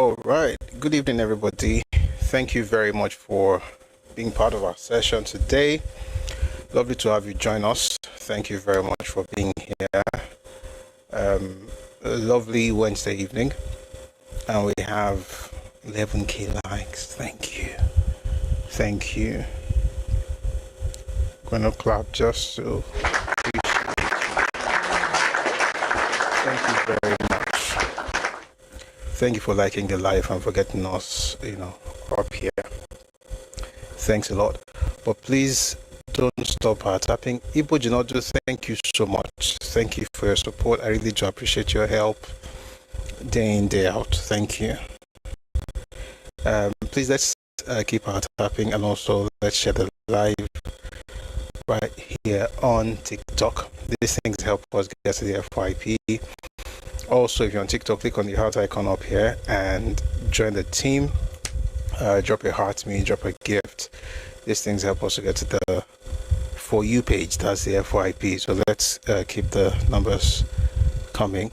All right. Good evening, everybody. Thank you very much for being part of our session today. Lovely to have you join us. Thank you very much for being here. A lovely Wednesday evening, and we have 11K likes. Thank you. Thank you. I'm gonna clap just to appreciate you. Thank you very much. Thank you for liking the live and for getting us, up here. Thanks a lot. But please don't stop our tapping. Ibo Jinodu, thank you so much. Thank you for your support. I really do appreciate your help day in, day out. Thank you. Please let's keep our tapping, and also let's share the live right here on TikTok. These things help us get to the FYP. Also, if you're on TikTok, click on the heart icon up here and join the team. Drop a heart to me, drop a gift. These things help us to get to the For You page. That's the FYP. So let's keep the numbers coming.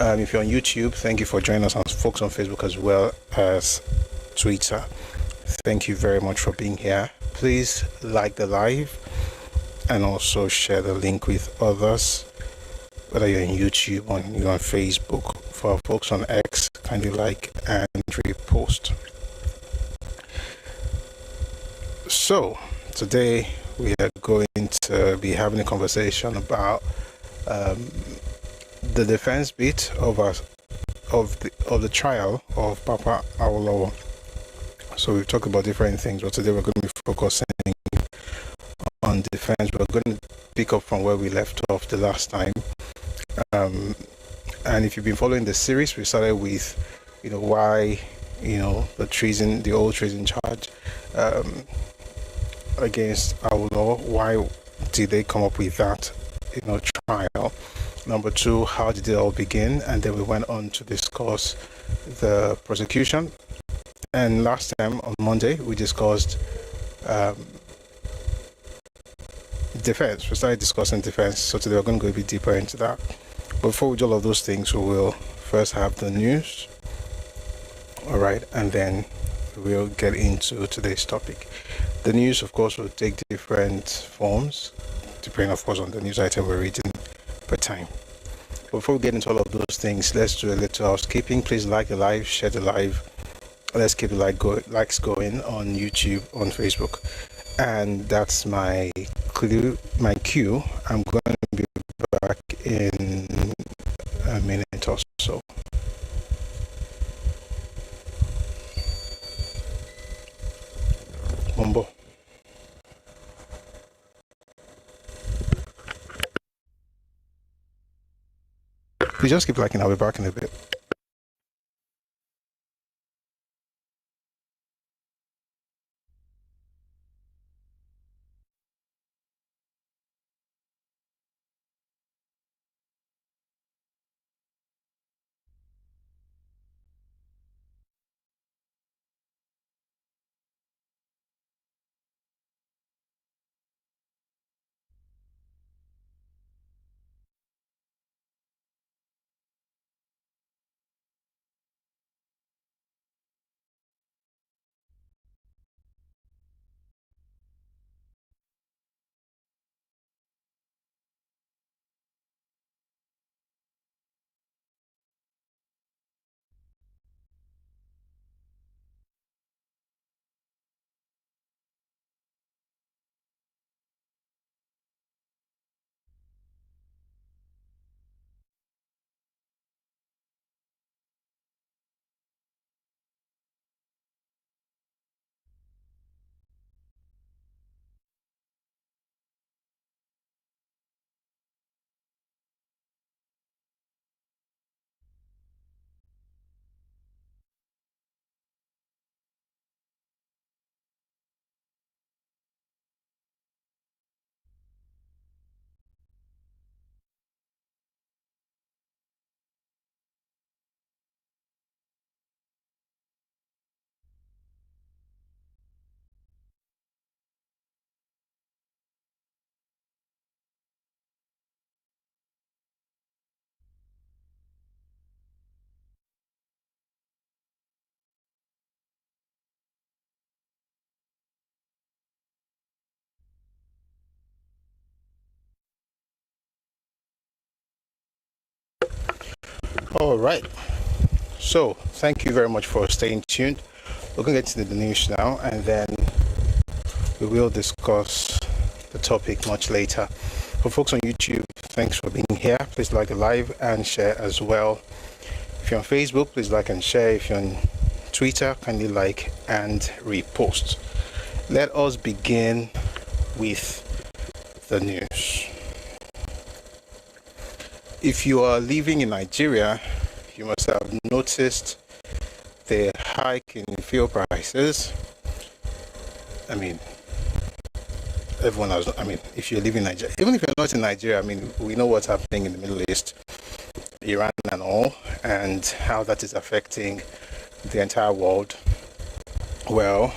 If you're on YouTube, thank you for joining us, on folks on Facebook as well as Twitter. Thank you very much for being here. Please like the live and also share the link with others, whether you're on YouTube or you're on Facebook. For our folks on X, kindly like and repost. So today we are going to be having a conversation about the defense bit of the trial of Papa Awolowo. So we've talked about different things, but today we're going to be focusing on defense. We're going to pick up from where we left off the last time. And if you've been following the series, we started with, why, the old treason charge against Awolowo. Why did they come up with that, trial? Number two, how did it all begin? And then we went on to discuss the prosecution. And last time on Monday, we discussed defense. We started discussing defense. So today we're going to go a bit deeper into that. But before we do all of those things, we will first have the news. All right. And then we'll get into today's topic. The news, of course, will take different forms, depending, of course, on the news item we're reading per time. Before we get into all of those things, let's do a little housekeeping. Please like the live, share the live. Let's keep the likes going on YouTube, on Facebook. And that's my cue. I'm going to be back in a minute or so. Mumbo. Please just keep liking. I'll be back in a bit. All right. So, thank you very much for staying tuned. We're going to get to the news now, and then we will discuss the topic much later. For folks on YouTube, thanks for being here. Please like the live and share as well. If you're on Facebook, please like and share. If you're on Twitter, kindly like and repost. Let us begin with the news. If you are living in Nigeria, you must have noticed the hike in fuel prices. I mean, everyone has, if you live in Nigeria, even if you're not in Nigeria, we know what's happening in the Middle East, Iran and all, and how that is affecting the entire world. Well,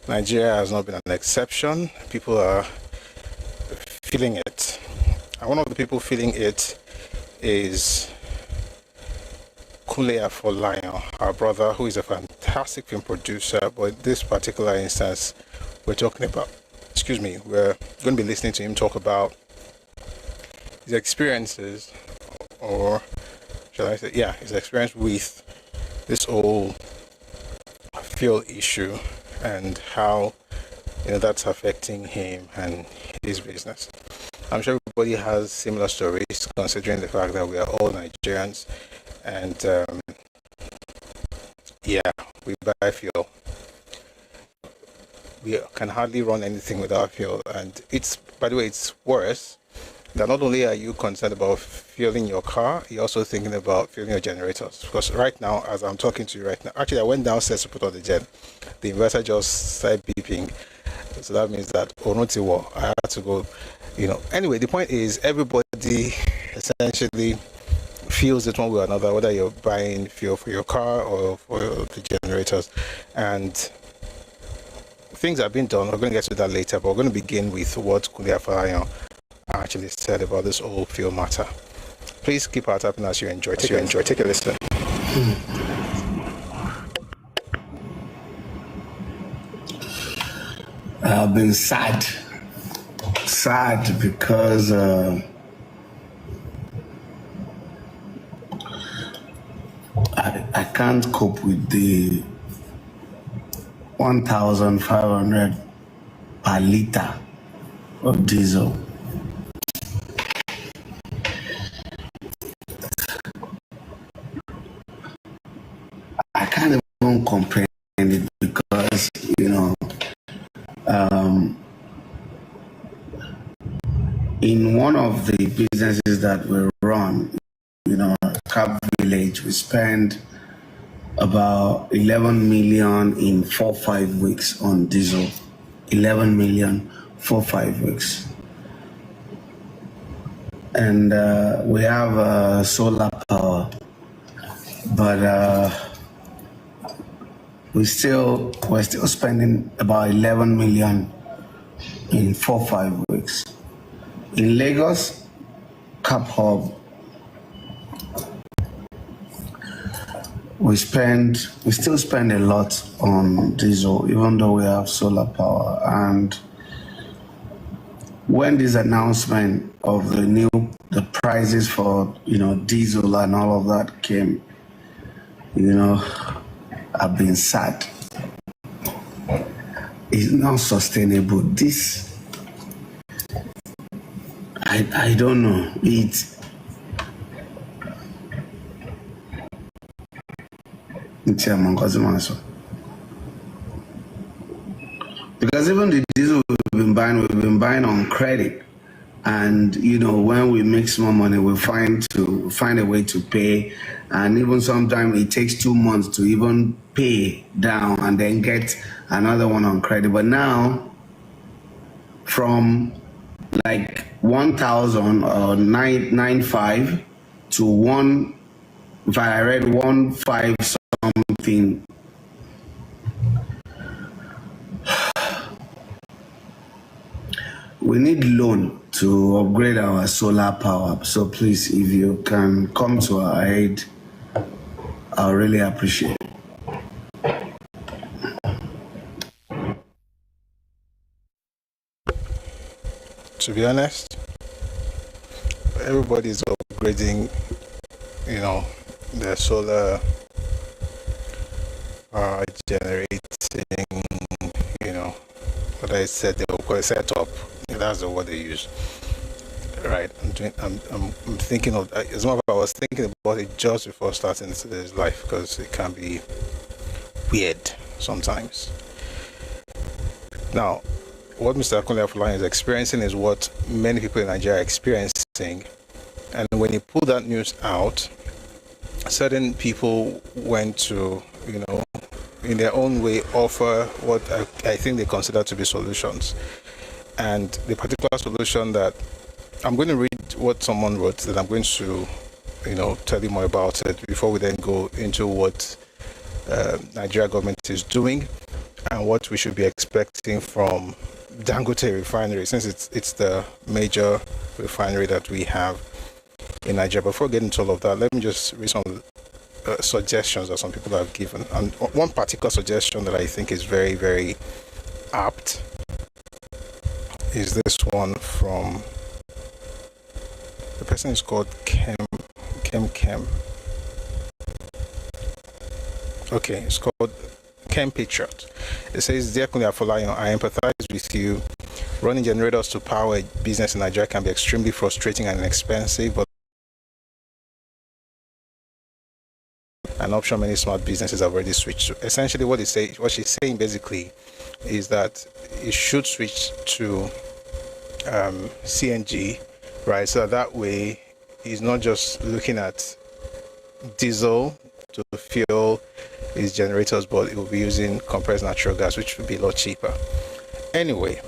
Nigeria has not been an exception. People are feeling it. And one of the people feeling it is Kunle Afolayan, our brother, who is a fantastic film producer. But in this particular instance, we're going to be listening to him talk about his experiences, or shall I say, his experience with this whole fuel issue and how that's affecting him and his business. I'm sure everybody has similar stories, considering the fact that we are all Nigerians, and we buy fuel. We can hardly run anything without fuel, and it's worse that not only are you concerned about fueling your car, you're also thinking about fueling your generators. Because right now, as I'm talking to you right now, actually I went downstairs to put on the inverter just started beeping, so that means that I had to go. Anyway, the point is, everybody essentially feels it one way or another, whether you're buying fuel for your car or for the generators. And things are being done. We're going to get to that later, but we're going to begin with what Kunle Afolayan actually said about this whole fuel matter. Please keep our tapping as you enjoy. Take a listen. I've been sad because I can't cope with the 1,500 per liter of diesel. I can't even comprehend it because in one of the businesses that we run, Cap Village, we spend about 11 million in 4-5 weeks on diesel. 11 million for 5 weeks. And we have solar power, but we're still spending about 11 million in 4-5 weeks. In Lagos, Cap Hub, we still spend a lot on diesel, even though we have solar power. And when this announcement of the prices for diesel and all of that came, I've been sad. It's not sustainable. This, I don't know. Because even the diesel we've been buying on credit, and when we make small money, we find a way to pay, and even sometimes it takes 2 months to even pay down and then get another one on credit. But now, from like 1,000 or 995 to one, if I read 1,5 something. We need loan to upgrade our solar power. So please, if you can come to our aid, I'll really appreciate it. To be honest, everybody is upgrading, the solar generating, what I said, they will call it setup. That's the word they use. Right. I'm thinking of, as much as I was thinking about it just before starting today's life, because it can be weird sometimes. Now, what Mr. Akunle Afolayan is experiencing is what many people in Nigeria are experiencing. And when he pulled that news out, certain people went to, in their own way, offer what I think they consider to be solutions. And the particular solution that I'm going to read what someone wrote, that I'm going to, tell you more about it before we then go into what Nigeria government is doing and what we should be expecting from Dangote refinery, since it's the major refinery that we have in Nigeria. Before getting into all of that, let me just read some suggestions that some people have given. And one particular suggestion that I think is very, very apt is this one from, the person is called Kem. Okay, it's called Kem Patriot. It says, Dear Akunle Afolayan, I empathize with you. Running generators to power a business in Nigeria can be extremely frustrating and expensive, but an option many smart businesses have already switched to. Essentially, what she's saying basically is that it should switch to CNG, right? So that way, he's not just looking at diesel to fuel his generators, but it will be using compressed natural gas, which would be a lot cheaper. Anyway,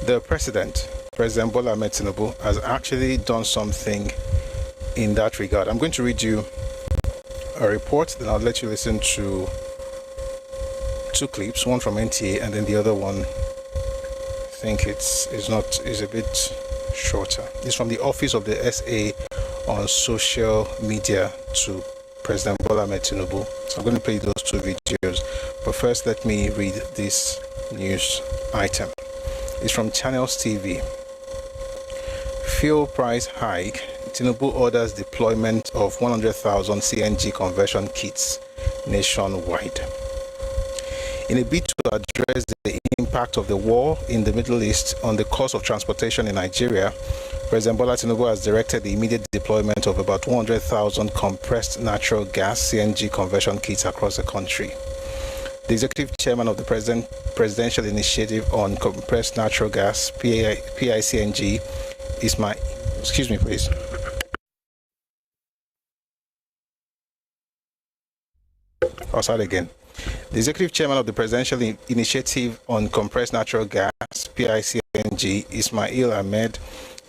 the President Bola Ahmed Tinubu, has actually done something in that regard. I'm going to read you a report, then I'll let you listen to two clips, one from NTA and then the other one, I think is a bit shorter. It's from the office of the SA on social media to President Bola Ahmed Tinubu. So I'm going to play those two videos, but first let me read this news item. It's from Channels TV. Fuel price hike. Tinubu orders deployment of 100,000 CNG conversion kits nationwide. In a bid to address the impact of the war in the Middle East on the cost of transportation in Nigeria, President Bola Tinubu has directed the immediate deployment of about 100,000 compressed natural gas CNG conversion kits across the country. The executive chairman of the Presidential Initiative on Compressed Natural Gas, PICNG, excuse me please. I'll start again. The executive chairman of the Presidential Initiative on Compressed Natural Gas, PICNG, Ismail Ahmed,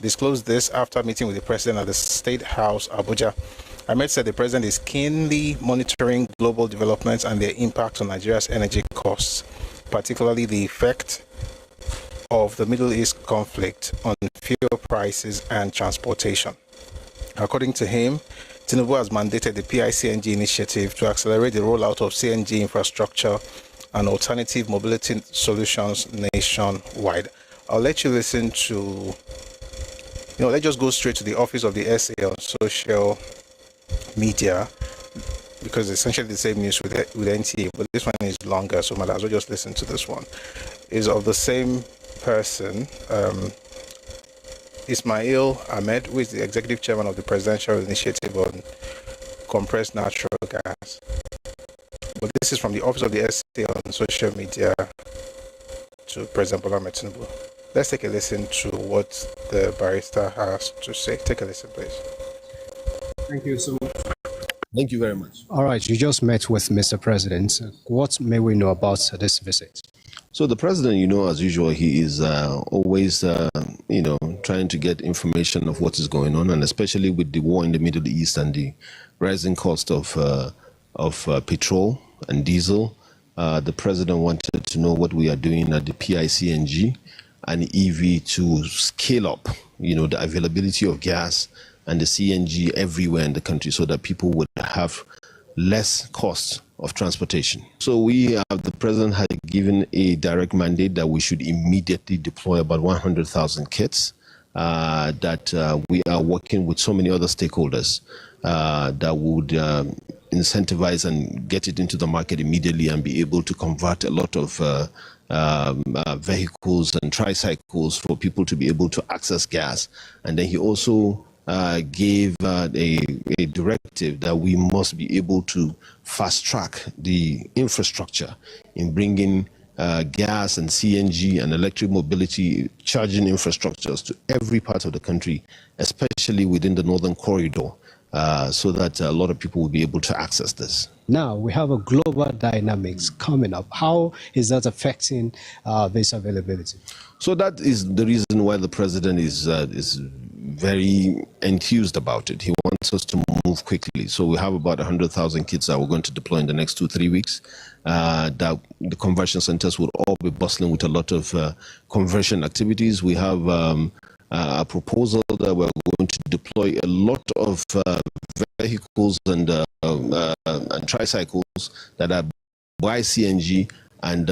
disclosed this after meeting with the president at the State House, Abuja. Ahmed said the president is keenly monitoring global developments and their impact on Nigeria's energy costs, particularly the effect of the Middle East conflict on fuel prices and transportation. According to him, Tinubu has mandated the PICNG initiative to accelerate the rollout of CNG infrastructure and alternative mobility solutions nationwide. I'll let you listen to, let's just go straight to the office of the SA on social media, because it's essentially the same news with NTA, but this one is longer, so might as well just listen to this one. It's of the same person, Ismail Ahmed, who is the executive chairman of the Presidential Initiative on Compressed Natural Gas. But this is from the office of the SA on social media to President Bola Ahmed Tinubu. Let's take a listen to what the barrister has to say. Take a listen, please. Thank you so much. Thank you very much. All right, you just met with Mr. President. What may we know about this visit? So the president, as usual, he is always, trying to get information of what is going on, and especially with the war in the Middle East and the rising cost of petrol and diesel. The president wanted to know what we are doing at the PICNG and EV to scale up, the availability of gas and the CNG everywhere in the country, so that people would have less cost of transportation. So the president had given a direct mandate that we should immediately deploy about 100,000 kits that we are working with so many other stakeholders that would incentivize and get it into the market immediately and be able to convert a lot of vehicles and tricycles for people to be able to access gas. And then he also gave a directive that we must be able to fast track the infrastructure in bringing gas and CNG and electric mobility charging infrastructures to every part of the country, especially within the northern corridor, so that a lot of people will be able to access this. Now we have a global dynamics coming up. How is that affecting this availability? So that is the reason why the president is very enthused about it. He wants us to move quickly. So we have about 100,000 kits that we're going to deploy in the next 2-3 weeks. That the conversion centers will all be bustling with a lot of conversion activities. We have a proposal that we're going to deploy a lot of vehicles and tricycles that are by CNG and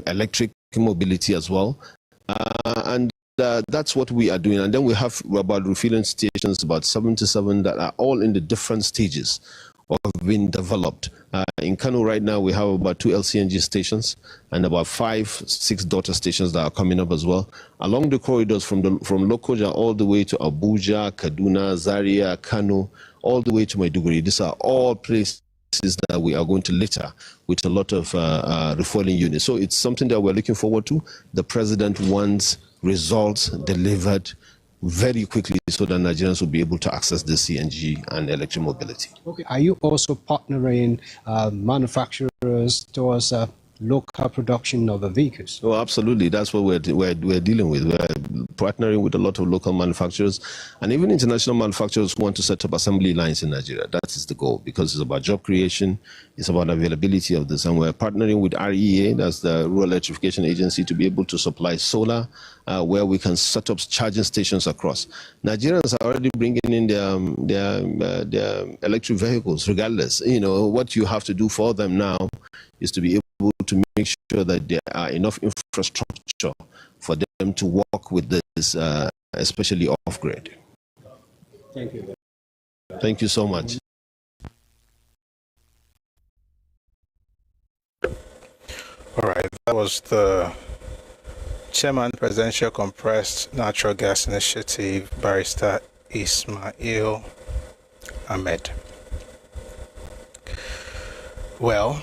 electric mobility as well. And that's what we are doing. And then we have about refueling stations, about 77 that are all in the different stages of being developed. In Kano right now, we have about 2 LCNG stations and about 5-6 daughter stations that are coming up as well. Along the corridors from Lokoja all the way to Abuja, Kaduna, Zaria, Kano, all the way to Maiduguri. These are all places that we are going to litter with a lot of refueling units. So it's something that we're looking forward to. The president wants results delivered very quickly so that Nigerians will be able to access the CNG and electric mobility. Okay. Are you also partnering manufacturers towards local production of the vehicles? Oh, absolutely. That's what we're dealing with. We're partnering with a lot of local manufacturers and even international manufacturers who want to set up assembly lines in Nigeria. That is the goal, because it's about job creation, it's about availability of this. And we're partnering with REA, that's the Rural Electrification Agency, to be able to supply solar, where we can set up charging stations across. Nigerians are already bringing in their electric vehicles, regardless. You know, what you have to do for them now is to be able to make sure that there are enough infrastructure for them to work with this, especially off-grid. Thank you. Thank you so much. All right, that was the Chairman, Presidential Compressed Natural Gas Initiative, Barrister Ismail Ahmed. Well,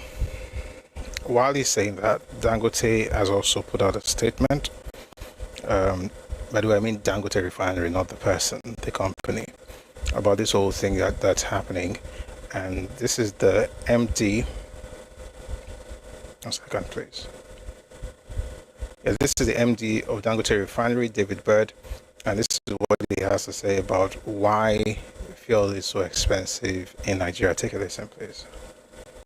while he's saying that, Dangote has also put out a statement. By the way, I mean Dangote Refinery, not the person, the company, about this whole thing that's happening. And this is the MD. 1 second, please. Yeah, this is the MD of Dangote Refinery, David Bird, and this is what he has to say about why fuel is so expensive in Nigeria. Take a listen, please.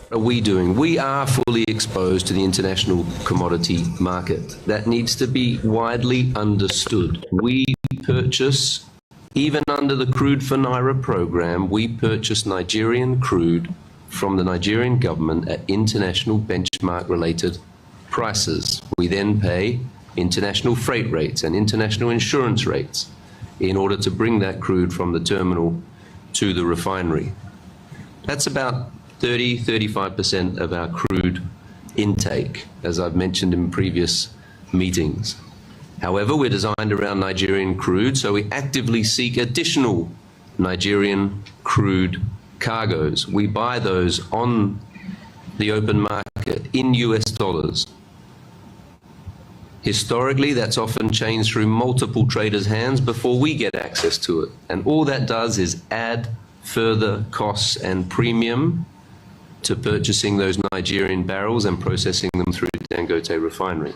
What are we doing? We are fully exposed to the international commodity market. That needs to be widely understood. We purchase, even under the Crude for Naira program, we purchase Nigerian crude from the Nigerian government at international benchmark-related prices. We then pay international freight rates and international insurance rates in order to bring that crude from the terminal to the refinery. That's about 30-35% of our crude intake, as I've mentioned in previous meetings. However, we're designed around Nigerian crude, so we actively seek additional Nigerian crude cargoes. We buy those on the open market in US dollars. Historically, that's often changed through multiple traders' hands before we get access to it. And all that does is add further costs and premium to purchasing those Nigerian barrels and processing them through Dangote Refinery.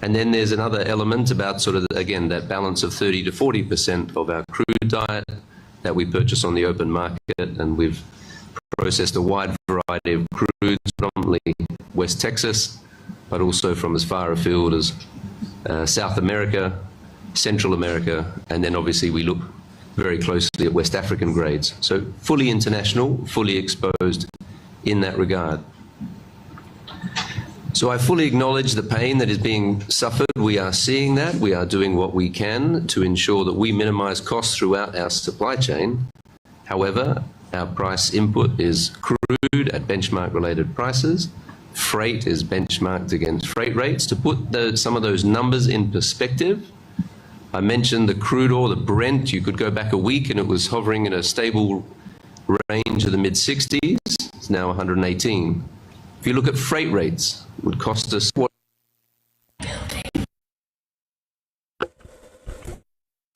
And then there's another element about sort of, again, that balance of 30 to 40% of our crude diet that we purchase on the open market, and we've processed a wide variety of crudes, predominantly West Texas, but also from as far afield as South America, Central America, and then obviously we look very closely at West African grades. So fully international, fully exposed in that regard. So I fully acknowledge the pain that is being suffered. We are seeing that. We are doing what we can to ensure that we minimize costs throughout our supply chain. However, our price input is crude at benchmark-related prices. Freight is benchmarked against freight rates. To put some of those numbers in perspective, I mentioned the crude oil, the Brent. You could go back a week and it was hovering in a stable range of the mid-60s. It's now 118. If you look at freight rates, it would cost us what?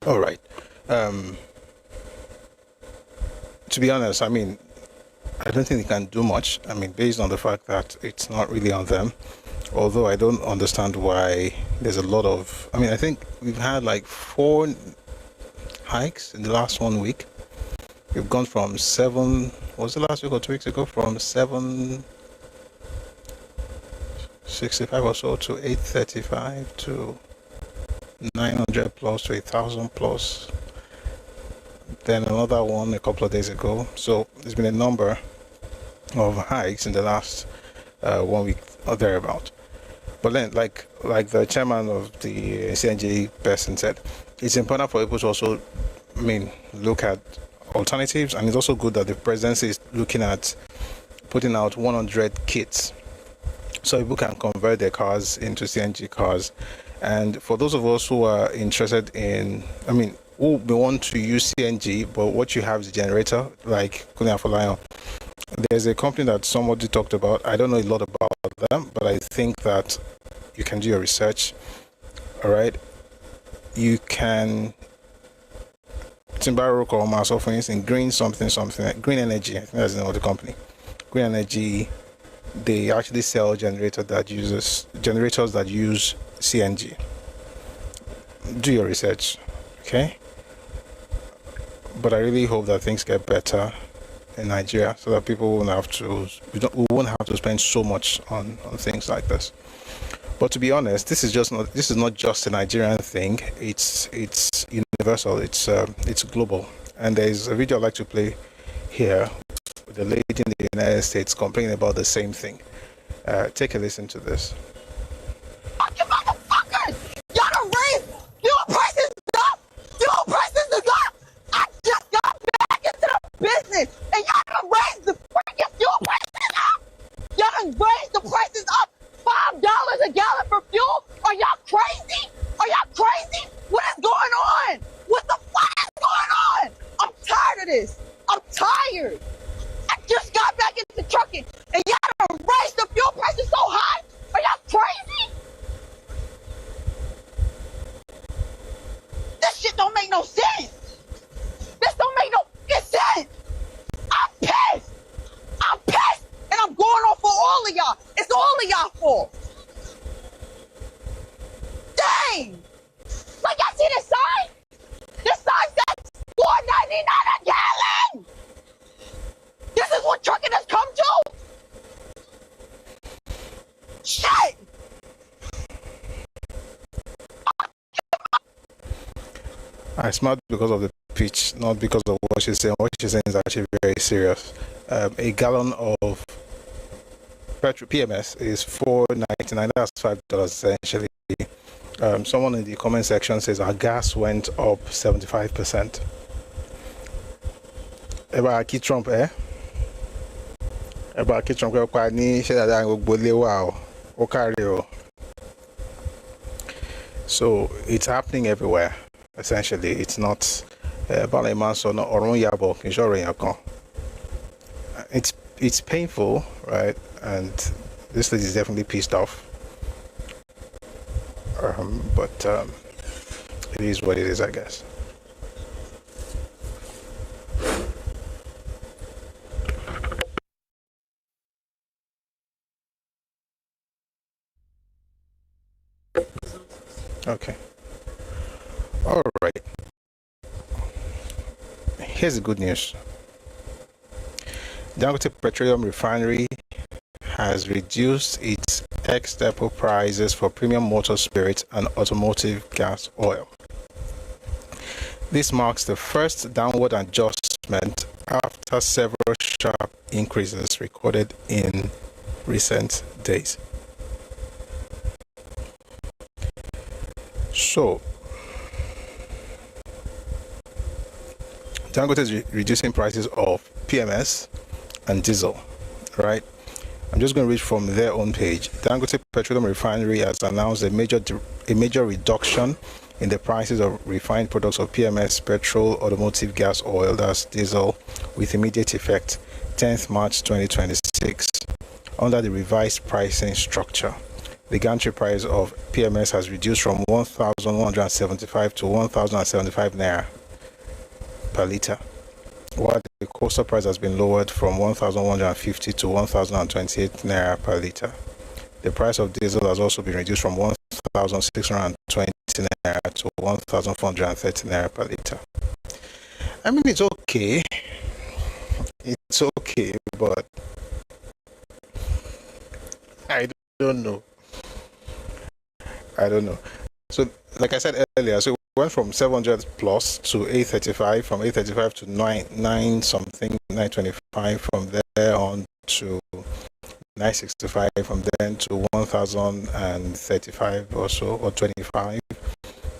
All right. To be honest, I mean, I don't think they can do much. I mean, based on the fact that it's not really on them. Although I don't understand why there's a lot of, I mean, I think we've had like 4 hikes in the last 1 week. We've gone from 7, was it last week or 2 weeks ago? From 765 or so to 835 to 900 plus to 1,000 plus. Then another one a couple of days ago. So there's been a number of hikes in the last 1 week or thereabout. But then, like the chairman of the CNG person said, it's important for people to also, I mean, look at alternatives, and it's also good that the presidency is looking at putting out 100 kits so people can convert their cars into CNG cars. And for those of us who are interested in, I mean, who want to use CNG, but what you have is a generator, like Kunia Folayon. There's a company that somebody talked about. I don't know a lot about them, but I think that you can do your research. All right. You can, Timbarok or myself, for instance, green something, green energy. I think that's the name of the company. Green energy. They actually sell generators that use CNG. Do your research, okay? But I really hope that things get better in Nigeria, so that people won't have to, we won't have to spend so much on things like this. But to be honest, this is not just a Nigerian thing. It's universal. It's global. And there's a video I'd like to play here with the lady in the United States complaining about the same thing. Take a listen to this. Fuck you motherfuckers! Y'all done raised fuel prices up! Fuel prices is up! I just got back into the business and y'all done raised the freaking fuel prices up! Y'all done raised the prices up! $5 a gallon for fuel? Are y'all crazy? Are y'all crazy? What is going on? What the fuck is going on? I'm tired of this. I'm tired. I just got back into trucking and y'all done raised the fuel prices so high? Are y'all crazy? This shit don't make no sense. This don't make no fucking sense. I'm pissed. I'm pissed. And I'm going on for all of y'all. It's all of y'all fault. Dang. Like, y'all see this sign? This sign says $4.99 a gallon. This is what trucking has come to? Shit. I smiled because of the pitch, not because of what she's saying. What she's saying is actually very serious. A gallon of petrol PMS is $4.99. That's $5 essentially. Someone in the comment section says our gas went up 75%. Eba ki Trump Eba ki Trump kwa ni se dada gbogbo lewa o. O kare o. So it's happening everywhere. Essentially, it's not it's painful, right? And this lady is definitely pissed off. But it is what it is, I guess. Okay. All right. Here's the good news. Dangote Petroleum Refinery has reduced its ex-depot prices for premium motor spirits and automotive gas oil. This marks the first downward adjustment after several sharp increases recorded in recent days. So, Dangote is reducing prices of PMS and diesel, right? I'm just going to read from their own page. Dangote Petroleum Refinery has announced a major reduction in the prices of refined products of PMS, petrol, automotive gas oil, that's diesel, with immediate effect 10th March 2026. Under the revised pricing structure, the gantry price of PMS has reduced from 1,175 to 1,075 naira per litre, while the coastal price has been lowered from 1,150 to 1,028 naira per litre. The price of diesel has also been reduced from 1,620 naira to 1,430 naira per litre. I mean, it's okay. It's okay, but I don't know. So, like I said earlier, so we went from 700 plus to 835, from 835 to 9 something, 925, from there on to 965, from then to 1,035 or so, or 25,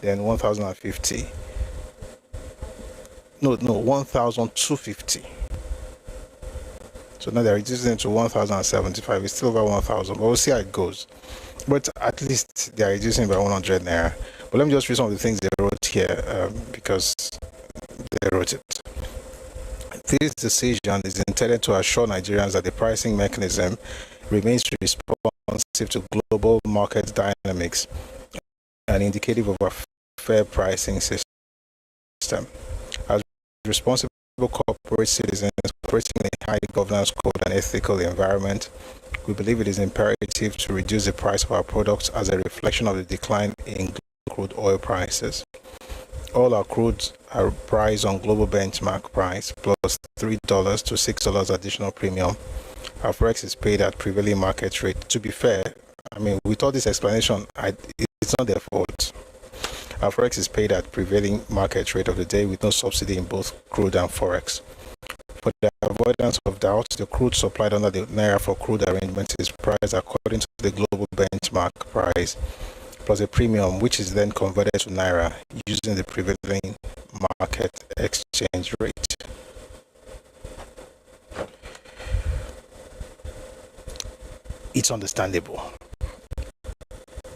then 1,050. No, 1,250. So now they're reducing it to 1,075. It's still over 1,000, but we'll see how it goes. But at least they are reducing by 100 naira. But let me just read some of the things they wrote here, because they wrote it. This decision is intended to assure Nigerians that the pricing mechanism remains responsive to global market dynamics and indicative of a fair pricing system. As responsible corporate citizens operating in a high governance code and ethical environment, we believe it is imperative to reduce the price of our products as a reflection of the decline in crude oil prices. All our crudes are priced on global benchmark price plus $3 to $6 additional premium. Our forex is paid at prevailing market rate. To be fair, I mean, with all this explanation, it's not their fault. Our forex is paid at prevailing market rate of the day with no subsidy in both crude and forex. For the avoidance of doubt, the crude supplied under the Naira for crude arrangement is priced according to the global benchmark price, plus a premium, which is then converted to Naira using the prevailing market exchange rate. It's understandable,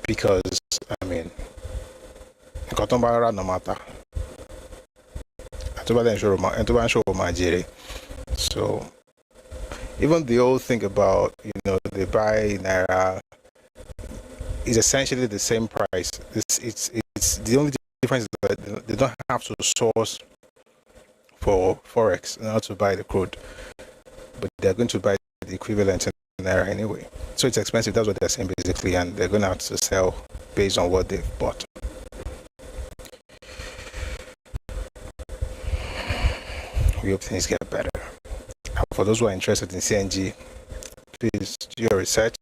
because, I mean, no matter. So even the whole thing about, they buy Naira is essentially the same price. It's the only difference is that they don't have to source for forex in order to buy the crude, but they're going to buy the equivalent in Naira anyway. So it's expensive. That's what they're saying basically, and they're going to have to sell based on what they've bought. We hope things get better. For those who are interested in CNG, please do your research.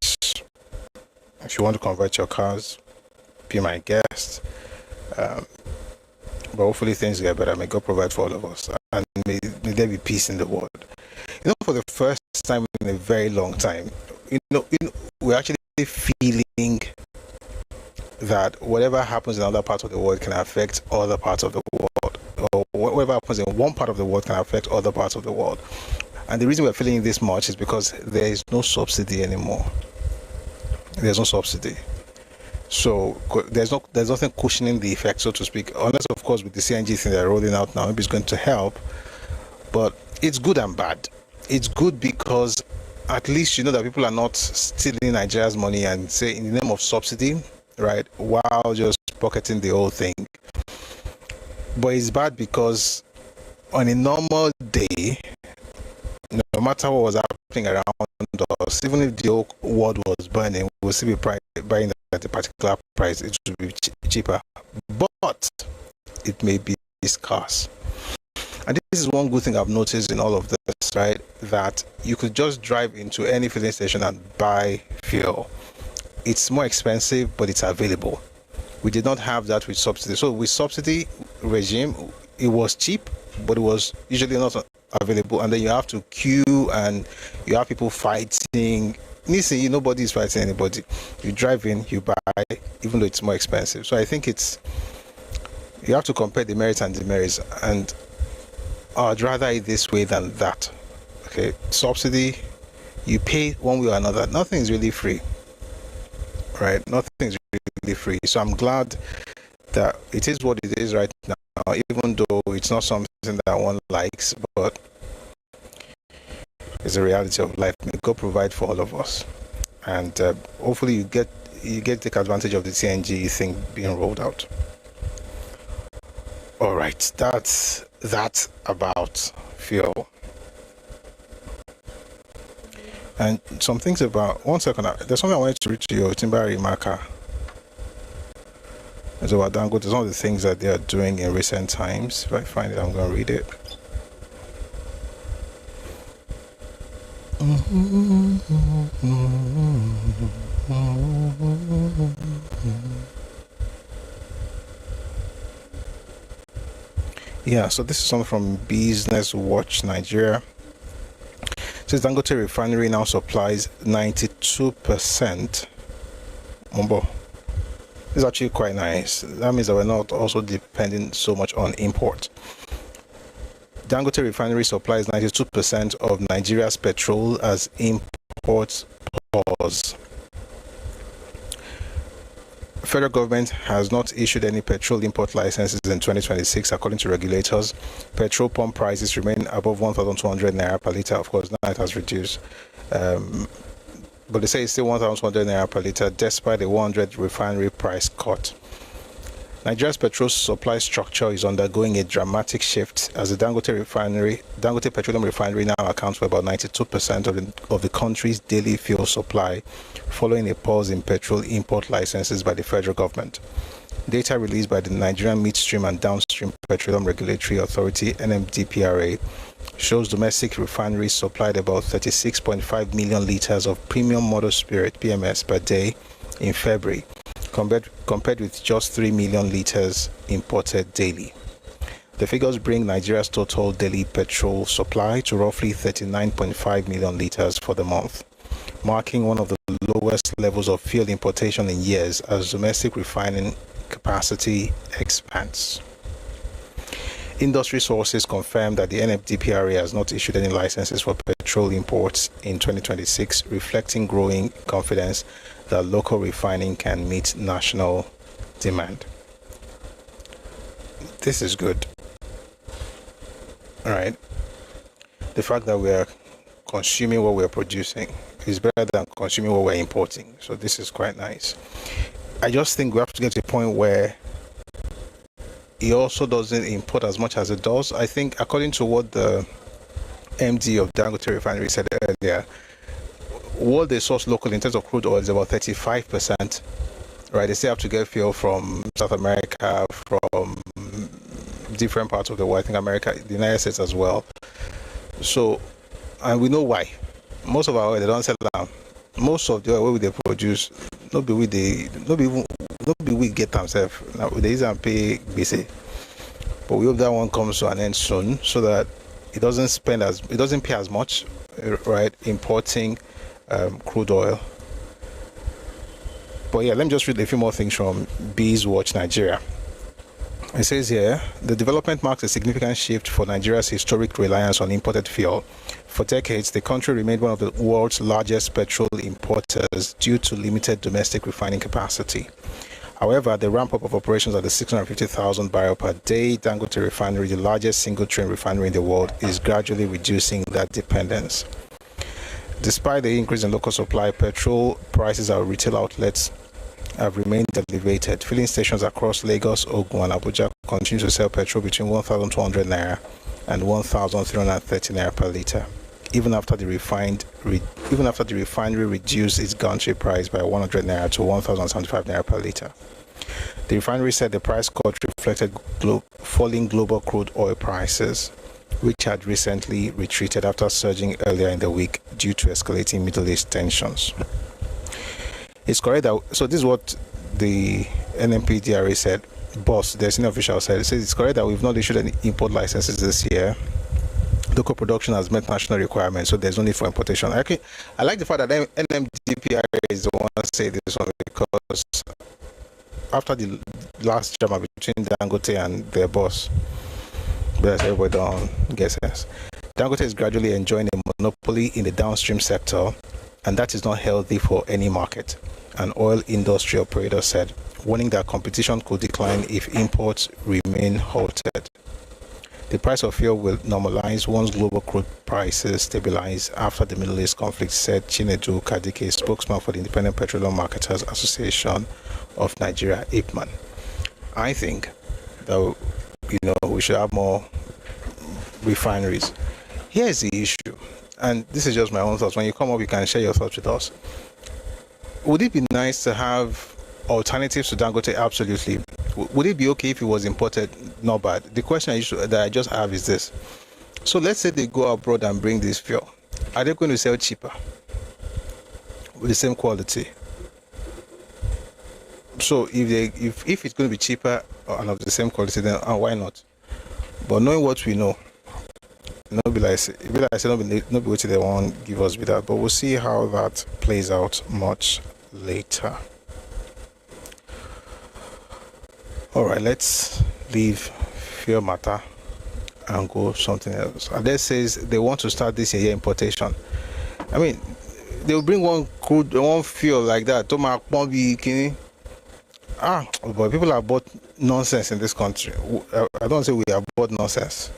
If you want to convert your cars, be my guest. But hopefully things get better. May God provide for all of us, and may there be peace in the world. For the first time in a very long time, we're actually feeling that whatever happens in other parts of the world can affect other parts of the world, or whatever happens in one part of the world can affect other parts of the world. And the reason we're feeling this much is because there is no subsidy anymore. There's no subsidy, so there's nothing cushioning the effect, so to speak, unless of course with the CNG thing they're rolling out now, maybe it's going to help. But it's good and bad. It's good because at least that people are not stealing Nigeria's money and say in the name of subsidy, right, while just pocketing the whole thing. But it's bad because on a normal day, no matter what was happening around us, even if the whole world was burning, we'll still be buying at a particular price. It should be cheaper, but it may be scarce. And this is one good thing I've noticed in all of this, right? That you could just drive into any filling station and buy fuel. It's more expensive, but it's available. We did not have that with subsidy. So with subsidy regime, it was cheap, but it was usually not available. And then you have to queue and you have people fighting Listen, nobody is fighting anybody. You drive in, you buy, even though it's more expensive. So I think you have to compare the merits and demerits, and I'd rather it this way than that. Okay, subsidy, you pay one way or another. Nothing is really free, right? Nothing is really free. So I'm glad that it is what it is right now, even though it's not something that one likes, but it's a reality of life. May God provide for all of us, and hopefully you get to take advantage of the TNG thing being rolled out. All right, that's that about fuel. And some things about, one second, there's something I wanted to read to you, Timbari Maka. It's about Dangote, some of the things that they are doing in recent times. If I find it, I'm going to read it. Yeah, so this is something from Business Watch Nigeria. It says Dangote refinery now supplies 92%. Mumbo. This is actually quite nice. That means that we're not also depending so much on import. Dangote refinery supplies 92% of Nigeria's petrol as imports pause. Federal government has not issued any petrol import licenses in 2026, according to regulators. Petrol pump prices remain above 1,200 naira per litre. Of course, now it has reduced. But they say it's still 1,200 naira per litre, despite the 100 refinery price cut. Nigeria's petrol supply structure is undergoing a dramatic shift as the Dangote Petroleum Refinery now accounts for about 92% of the country's daily fuel supply, following a pause in petrol import licenses by the federal government. Data released by the Nigerian Midstream and Downstream Petroleum Regulatory Authority (NMDPRA) shows domestic refineries supplied about 36.5 million litres of premium motor spirit (PMS) per day in February, compared with just 3 million litres imported daily. The figures bring Nigeria's total daily petrol supply to roughly 39.5 million litres for the month, marking one of the lowest levels of fuel importation in years as domestic refining capacity expands. Industry sources confirm that the NMDPRA has not issued any licenses for petrol imports in 2026, reflecting growing confidence that local refining can meet national demand. This is good. All right. The fact that we are consuming what we are producing is better than consuming what we're importing. So this is quite nice. I just think we have to get to a point where it also doesn't import as much as it does. I think according to what the MD of Dangote Refinery said earlier, what they source locally in terms of crude oil is about 35%. Right? They still have to get fuel from South America, from different parts of the world. I think America, the United States as well. So, and we know why. Most of our oil, they don't sell them. Most of the oil they produce, not be we get themselves. Now they use and pay BC. But we hope that one comes to an end soon, so that it doesn't pay as much, right? Importing crude oil. But yeah, let me just read a few more things from Business Watch Nigeria. It says here, the development marks a significant shift for Nigeria's historic reliance on imported fuel. For decades, the country remained one of the world's largest petrol importers due to limited domestic refining capacity. However, the ramp-up of operations at the 650,000 barrel per day Dangote refinery, the largest single-train refinery in the world, is gradually reducing that dependence. Despite the increase in local supply, petrol prices at retail outlets have remained elevated. Filling stations across Lagos, Ogun, and Abuja continue to sell petrol between 1,200 naira and 1,330 naira per litre, even after the refinery reduced its gantry price by 100 naira to 1,075 naira per litre. The refinery said the price cut reflected falling global crude oil prices, which had recently retreated after surging earlier in the week due to escalating Middle East tensions. It's correct that, so this is what the NMPDRA said, the senior official said. It says it's correct that we've not issued any import licenses this year. local production has met national requirements, so there's no need for importation. I like the fact that NMDPR is the one saying this one, because after the last drama between Dangote and their boss, but everybody don't get sense. Dangote is gradually enjoying a monopoly in the downstream sector, and that is not healthy for any market, an oil industry operator said, warning that competition could decline if imports remain halted. The price of fuel will normalize once global crude prices stabilize after the Middle East conflict, said Chinedu Kadike, spokesman for the Independent Petroleum Marketers Association of Nigeria, IPMAN. I think that we should have more refineries. Here's the issue, and this is just my own thoughts. When you come up, you can share your thoughts with us. Would it be nice to have alternatives to Dangote? Absolutely. Would it be okay if it was imported? Not bad. The question that I just have is this. So let's say they go abroad and bring this fuel. Are they going to sell cheaper with the same quality? So if it's going to be cheaper and of the same quality, then why not? But knowing what we know, not be like what they won't give us with that. But we'll see how that plays out much later. All right, let's leave fuel matter and go something else. Ade says they want to start this year importation. I mean, they will bring one fuel like that. But people have bought nonsense in this country. I don't say we have bought nonsense.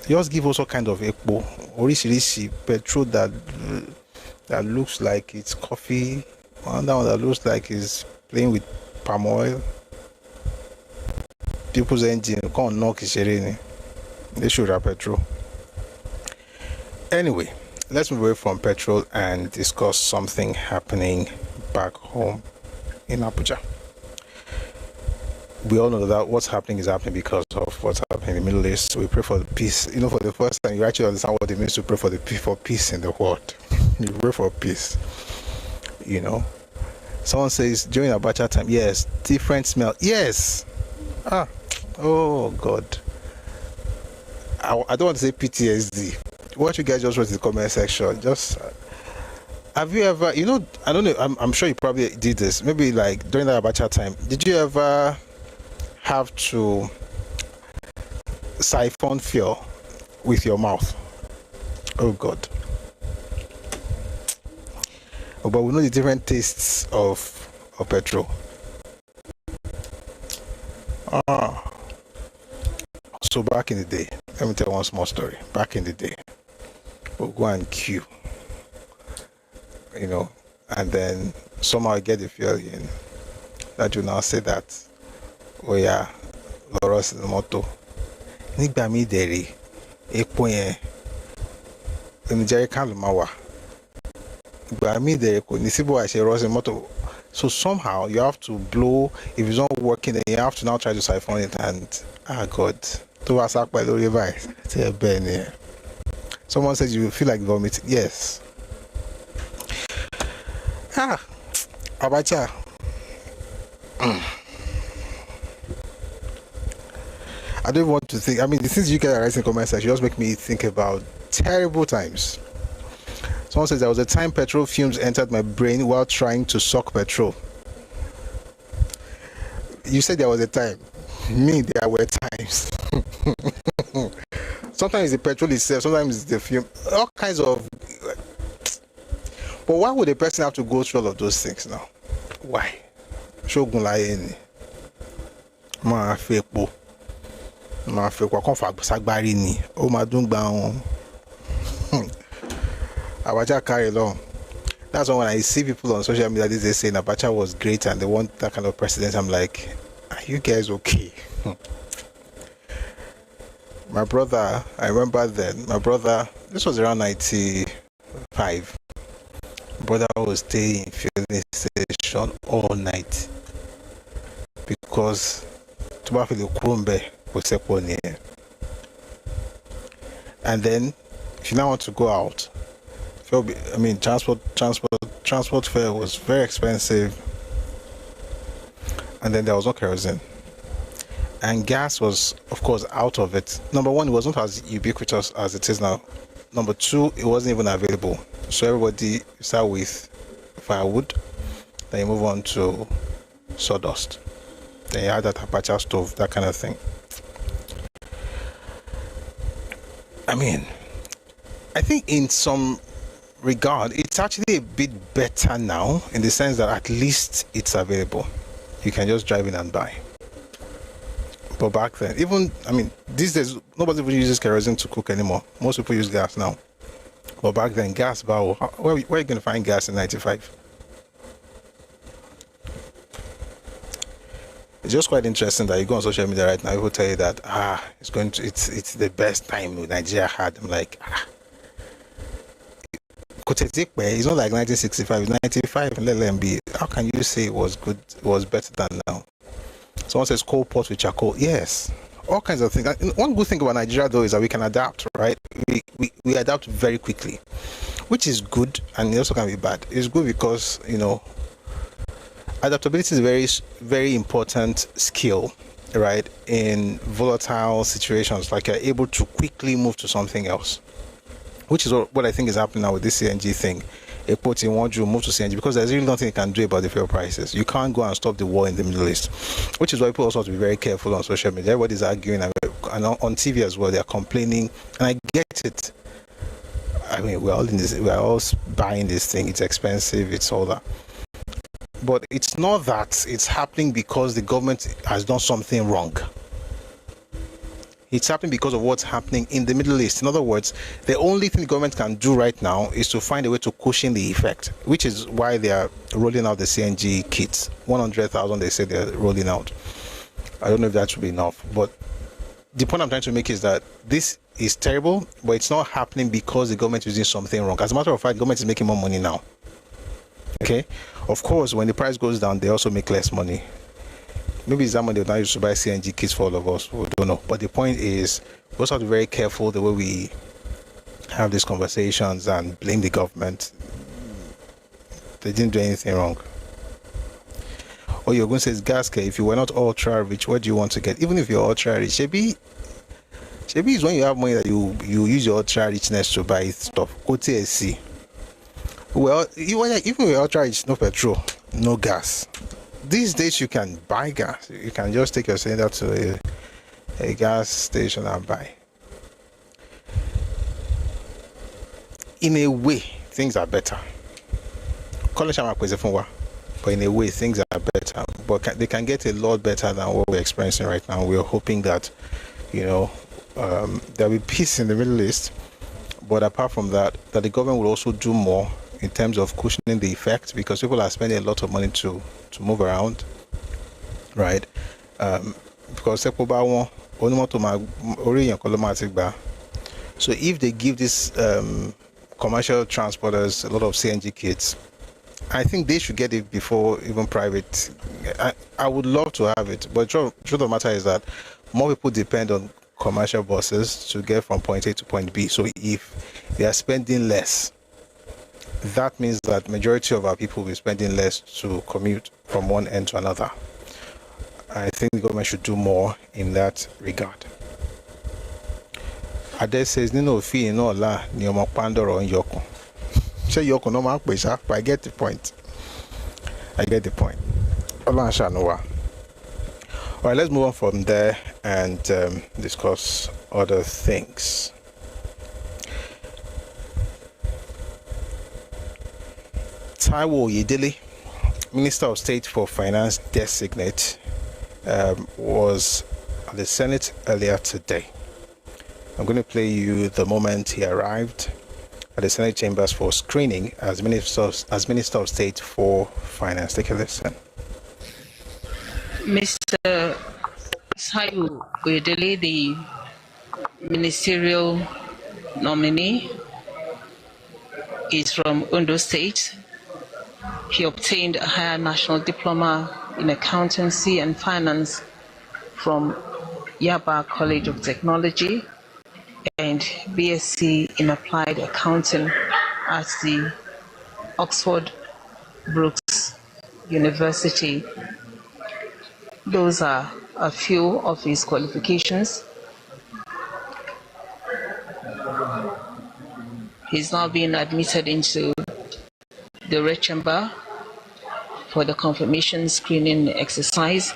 Just give us all kind of epo, orishirishi, petrol that looks like it's coffee, another one that looks like it's playing with palm oil. People's engine can't knock it. They should have petrol. Anyway, let's move away from petrol and discuss something happening back home in Abuja. We all know that what's happening is happening because of what's happening in the Middle East. We pray for peace. For the first time, you actually understand what it means to pray for peace in the world. You pray for peace. Someone says during Abacha time, yes, different smell. Yes. Oh God. I don't want to say PTSD. What you guys just wrote in the comment section. Just have you ever? I don't know. I'm sure you probably did this. Maybe like during that Abacha time. Did you ever have to siphon fuel with your mouth? Oh God. But we know the different tastes of petrol. So back in the day, let me tell one small story. Back in the day, we'll go and queue, and then somehow get the fuel in. That you now say that, oh yeah, Loros in the motto. Nígbà mi dẹ̀rẹ̀, epo yẹn, oníjẹ́rìí kan ló máa wà. Nígbà mi dẹ̀rẹ̀ kò ní síbò àṣẹ Ross in the motto. So somehow you have to blow. If it's not working, then you have to now try to siphon it. And God, someone says you feel like vomiting. Yes. Abacha. I don't want to think. I mean, the things you guys are writing in comment section just make me think about terrible times. Someone says there was a time petrol fumes entered my brain while trying to suck petrol. You said there was a time. Me, there were times. Sometimes the petrol itself, sometimes the fume, all kinds of. But why would a person have to go through all of those things now? Why? Shogun Layeni. Ma fepo. Ma fepo. Kon fa sagbari ni. O ma dun gba won. Abacha carry along. That's why when I see people on social media these days saying Abacha was great and they want that kind of president, I'm like, are you guys okay? My brother, I remember then, this was around 95. My brother was staying in filling station all night because Tubafili Kurumbe was near. And then, if you now want to go out, transport fare was very expensive, and then there was no kerosene. and gas was, of course, out of it. Number one, it was not as ubiquitous as it is now. Number two, it wasn't even available. So everybody start with firewood, then you move on to sawdust. Then you had that Apache stove, that kind of thing. I mean, I think in some regard, it's actually a bit better now in the sense that at least it's available. You can just drive in and buy. But back then, even, I mean, these days, nobody even uses kerosene to cook anymore. Most people use gas now. But back then, gas, where are you going to find gas in 95? It's just quite interesting that you go on social media right now, people tell you that, it's the best time Nigeria had. I'm like, it's not like 1965, it's 95 and LMB. How can you say it was good, it was better than now? Someone says coal pot with charcoal. Yes, all kinds of things. And one good thing about Nigeria though is that we can adapt, right? We adapt very quickly, which is good, and it also can be bad. It's good because, you know, adaptability is a very, very important skill, right? In volatile situations, like you're able to quickly move to something else, which is what I think is happening now with this CNG thing. A put in one, you move to CNG because there's really nothing you can do about the fuel prices. You can't go and stop the war in the Middle East, which is why people also have to be very careful on social media. Everybody's arguing, and on TV as well, they're complaining, and I get it. I mean, we're all buying this thing. It's expensive. It's all that. But it's not that it's happening because the government has done something wrong. It's happening because of what's happening in the Middle East. In other words, the only thing the government can do right now is to find a way to cushion the effect, which is why they are rolling out the CNG kits. 100,000 they say they're rolling out. I don't know if that should be enough. But the point I'm trying to make is that this is terrible, but it's not happening because the government is doing something wrong. As a matter of fact, the government is making more money now. Okay? Of course, when the price goes down, they also make less money. Maybe it's that money they're not used to buy CNG kits for all of us. We don't know. But the point is, we also have to be very careful the way we have these conversations and blame the government. They didn't do anything wrong. Or you're going to say it's gas care. If you were not ultra rich, what do you want to get? Even if you're ultra rich, Shebi is when you have money that you use your ultra richness to buy stuff. Go to AC. Well, even when you're ultra rich, no petrol, no gas. These days you can buy gas. You can just take your cylinder to a gas station and buy. In a way, things are better. But in a way, things are better. But they can get a lot better than what we're experiencing right now. We're hoping that, you know, there will be peace in the Middle East. But apart from that, that the government will also do more in terms of cushioning the effect, because people are spending a lot of money to move around, right? Because so if they give these commercial transporters a lot of CNG kits, I think they should get it before even private. I would love to have it, but the truth of the matter is that more people depend on commercial buses to get from point A to point B. So if they are spending less, that means that majority of our people will be spending less to commute from one end to another. I think the government should do more in that regard. Ade says, "Nino fi no la ni omo pandoro on yoko." Say yoko no man pesa, but I get the point. Allah Shanoa. All right, let's move on from there and discuss other things. Taiwo Yedele, Minister of State for Finance designate, was at the Senate earlier today. I'm going to play you the moment he arrived at the Senate chambers for screening as Minister of State for Finance. Take a listen. Mr. Taiwo Yedele, the ministerial nominee, is from Ondo State. He obtained a higher national diploma in accountancy and finance from Yaba College of Technology and BSc in applied accounting at the Oxford Brookes University. Those are a few of his qualifications. He's now being admitted into the red chamber for the confirmation screening exercise.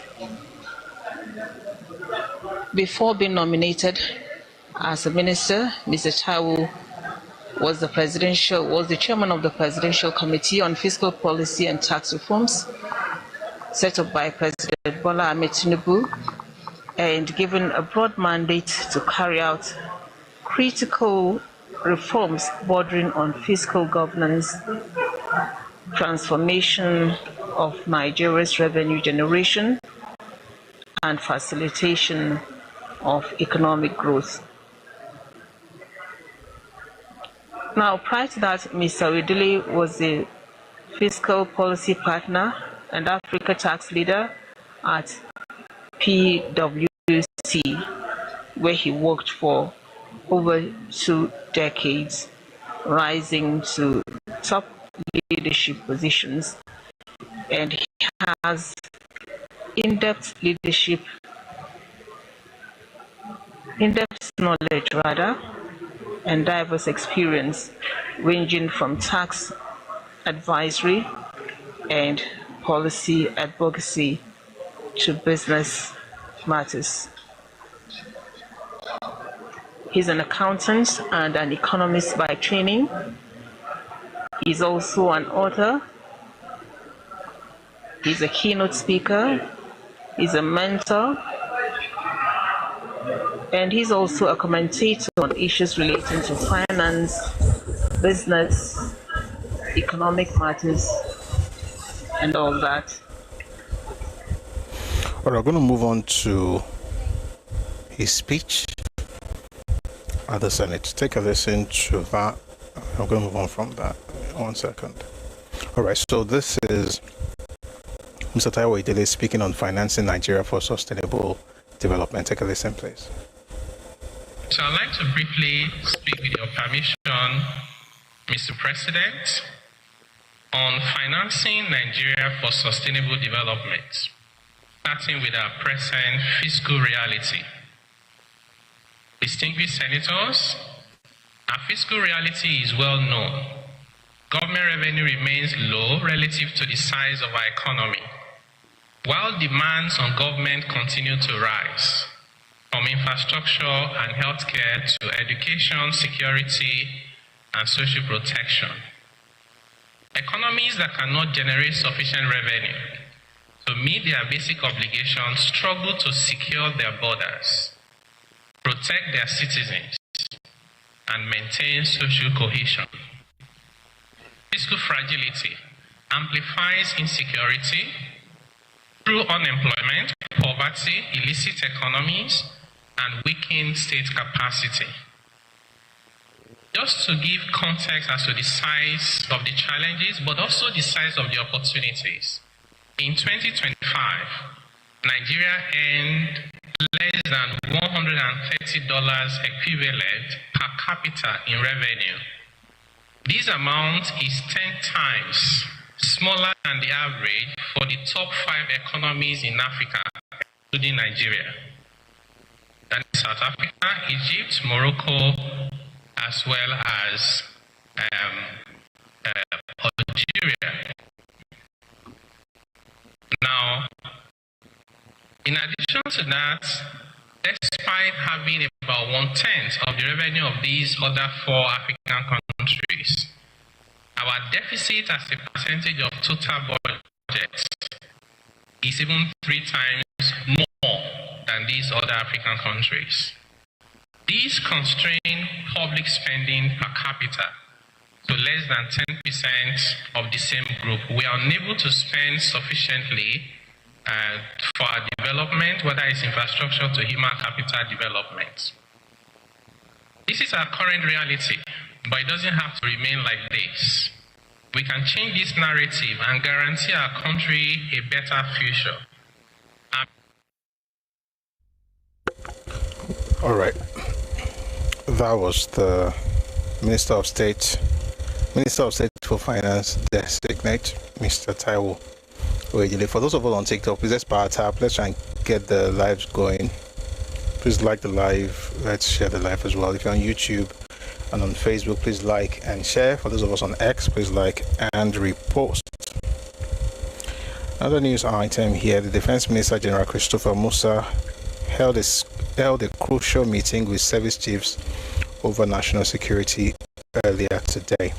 Before being nominated as a minister, Mr. Taiwo was the chairman of the Presidential Committee on Fiscal Policy and Tax Reforms, set up by President Bola Ahmed Tinubu, and given a broad mandate to carry out critical reforms bordering on fiscal governance, transformation of Nigeria's revenue generation, and facilitation of economic growth. Now, prior to that, Mr. Wedili was the fiscal policy partner and Africa tax leader at PwC, where he worked for over 2 decades, rising to top leadership positions, and he has in-depth knowledge and diverse experience ranging from tax advisory and policy advocacy to business matters. He's an accountant and an economist by training. He's also an author. He's a keynote speaker. He's a mentor. And he's also a commentator on issues relating to finance, business, economic matters, and all that. All right, we're going to move on to his speech at the Senate. Take a listen to that. I'm going to move on from that. 1 second. All right, so this is Mr. Taiwo Idele speaking on financing Nigeria for sustainable development. Take a listen, please. So I'd like to briefly speak with your permission, Mr. President, on financing Nigeria for sustainable development, starting with our present fiscal reality. Distinguished senators, our fiscal reality is well known. Government revenue remains low relative to the size of our economy, while demands on government continue to rise, from infrastructure and healthcare to education, security, and social protection. Economies that cannot generate sufficient revenue to meet their basic obligations struggle to secure their borders, protect their citizens, and maintain social cohesion. Fiscal fragility amplifies insecurity through unemployment, poverty, illicit economies, and weakened state capacity. Just to give context as to the size of the challenges, but also the size of the opportunities. In 2025, Nigeria earned less than $130 equivalent per capita in revenue. This amount is 10 times smaller than the average for the top 5 economies in Africa, including Nigeria. That is South Africa, Egypt, Morocco, as well as Algeria. Now, in addition to that, despite having about 1/10 of the revenue of these other 4 African countries, our deficit as a percentage of total budget is even 3 times more than these other African countries. These constrain public spending per capita to less than 10% of the same group. We are unable to spend sufficiently for our development, whether it's infrastructure to human capital development. This is our current reality, but it doesn't have to remain like this. We can change this narrative and guarantee our country a better future. All right. That was the Minister of State for Finance designate, Mr. Taiwo Idele. For those of us on TikTok, please let's power tap. Let's try and get the lives going. Please like the live. Let's share the live as well. If you're on YouTube and on Facebook, please like and share. For those of us on X, please like and repost. Another news item here: the Defense Minister General Christopher Musa held a crucial meeting with service chiefs over national security earlier today.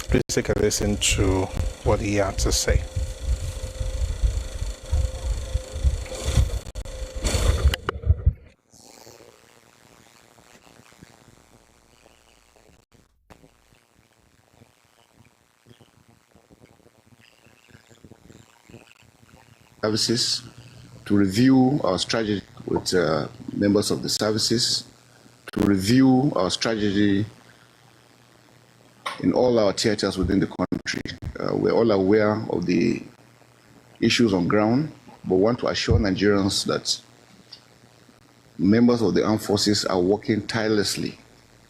Please take a listen to what he had to say. Services to review our strategy with members of the services, to review our strategy in all our theaters within the country. We're all aware of the issues on ground, but want to assure Nigerians that members of the armed forces are working tirelessly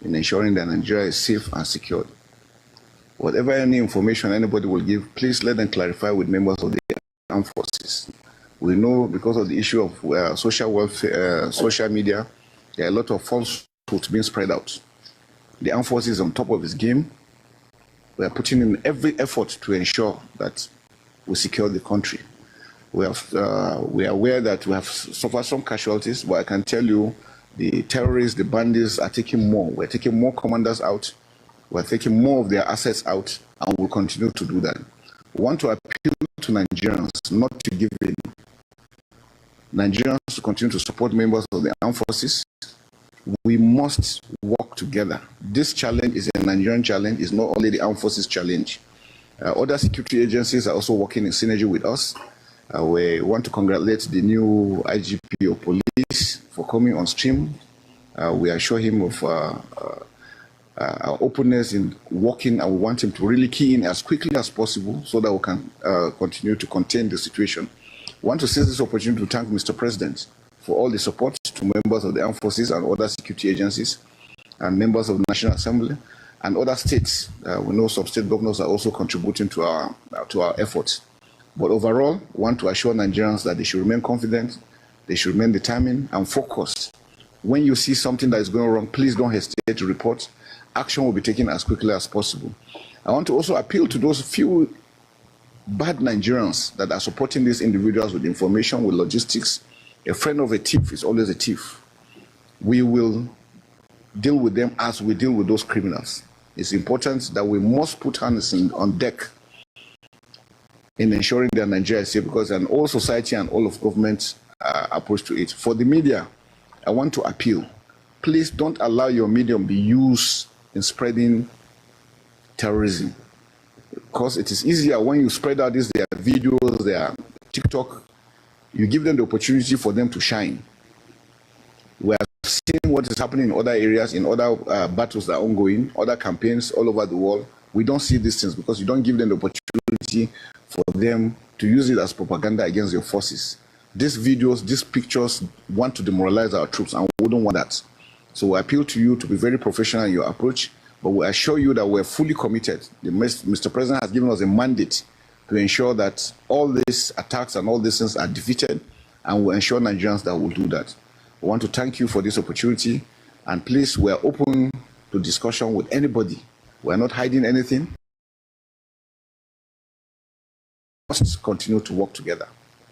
in ensuring that Nigeria is safe and secured. Whatever any information anybody will give, please let them clarify with members of the armed forces. We know because of the issue of social welfare, social media, there are a lot of falsehoods being spread out. The armed forces is on top of its game. We are putting in every effort to ensure that we secure the country. We are aware that we have suffered some casualties, but I can tell you the terrorists, the bandits are taking more. We're taking more commanders out. We're taking more of their assets out, and we'll continue to do that. We want to appeal to Nigerians not to give in. Nigerians to continue to support members of the armed forces. We must work together. This challenge is a Nigerian challenge. It's not only the armed forces challenge. Other security agencies are also working in synergy with us. We want to congratulate the new IGP of police for coming on stream. We assure him of our openness in working, and we want him to really key in as quickly as possible so that we can continue to contain the situation. I want to seize this opportunity to thank Mr. President for all the support to members of the armed forces and other security agencies and members of the National Assembly and other states. We know some state governors are also contributing to our efforts. But overall, we want to assure Nigerians that they should remain confident, they should remain determined and focused. When you see something that is going wrong, please don't hesitate to report. Action will be taken as quickly as possible. I want to also appeal to those few bad Nigerians that are supporting these individuals with information, with logistics. A friend of a thief is always a thief. We will deal with them as we deal with those criminals. It's important that we must put hands on deck in ensuring that Nigeria is safe, because an all society and all of government approach to it. For the media, I want to appeal. Please don't allow your medium be used in spreading terrorism, because it is easier when you spread out their videos, their TikTok, you give them the opportunity for them to shine. We have seen what is happening in other areas, in other battles that are ongoing, other campaigns all over the world. We don't see these things because you don't give them the opportunity for them to use it as propaganda against your forces. These videos, these pictures want to demoralize our troops, and we don't want that. So we appeal to you to be very professional in your approach, but we assure you that we're fully committed. Mr. President has given us a mandate to ensure that all these attacks and all these things are defeated, and we'll ensure Nigerians that will do that. We want to thank you for this opportunity, and please, we're open to discussion with anybody. We're not hiding anything. We must continue to work together.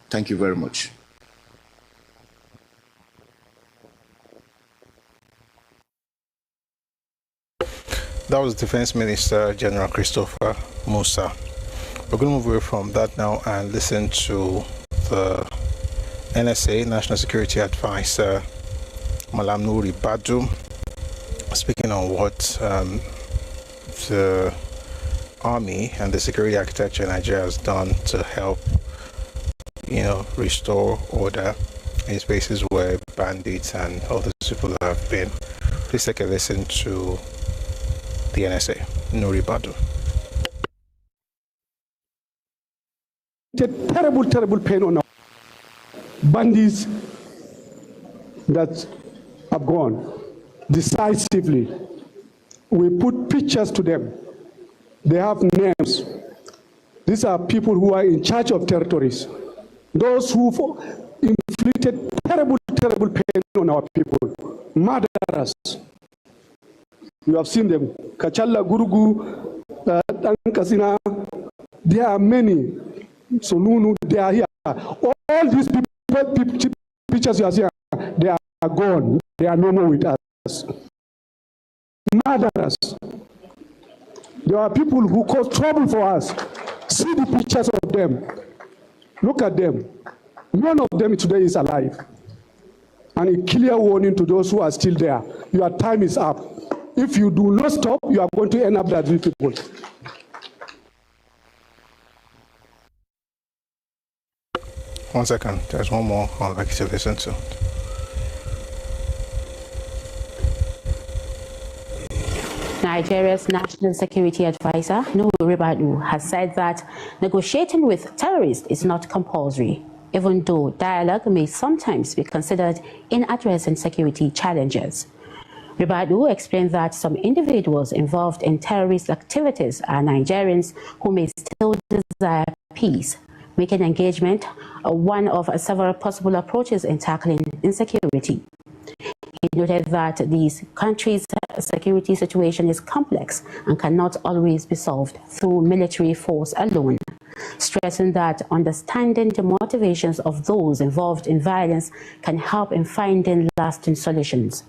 Thank you very much. That was Defense Minister General Christopher Musa. We're going to move away from that now and listen to the NSA, National Security Advisor, Malam Nuri Badu, speaking on what the Army and the security architecture in Nigeria has done to help, restore order in spaces where bandits and other people have been. Please take a listen to the NSA, Nuri Badu. It's a terrible, terrible pain on our bandits that have gone decisively. We put pictures to them. They have names. These are people who are in charge of territories. Those who inflicted terrible pain on our people. Murderers. You have seen them. Kachala, Gurugu, Kasina. There are many. Sonunu, they are here. All these pictures you are seeing, they are gone. They are no more with us. Murderers. There are people who cause trouble for us. See the pictures of them. Look at them. None of them today is alive. And a clear warning to those who are still there. Your time is up. If you do not stop, you are going to end up like these people. One second. There's one more I'd like you to listen to. Nigeria's National Security Advisor, Nuhu Ribadu, has said that negotiating with terrorists is not compulsory, even though dialogue may sometimes be considered in addressing security challenges. Ribadu explained that some individuals involved in terrorist activities are Nigerians who may still desire peace, making engagement one of several possible approaches in tackling insecurity. He noted that these countries' security situation is complex and cannot always be solved through military force alone, stressing that understanding the motivations of those involved in violence can help in finding lasting solutions.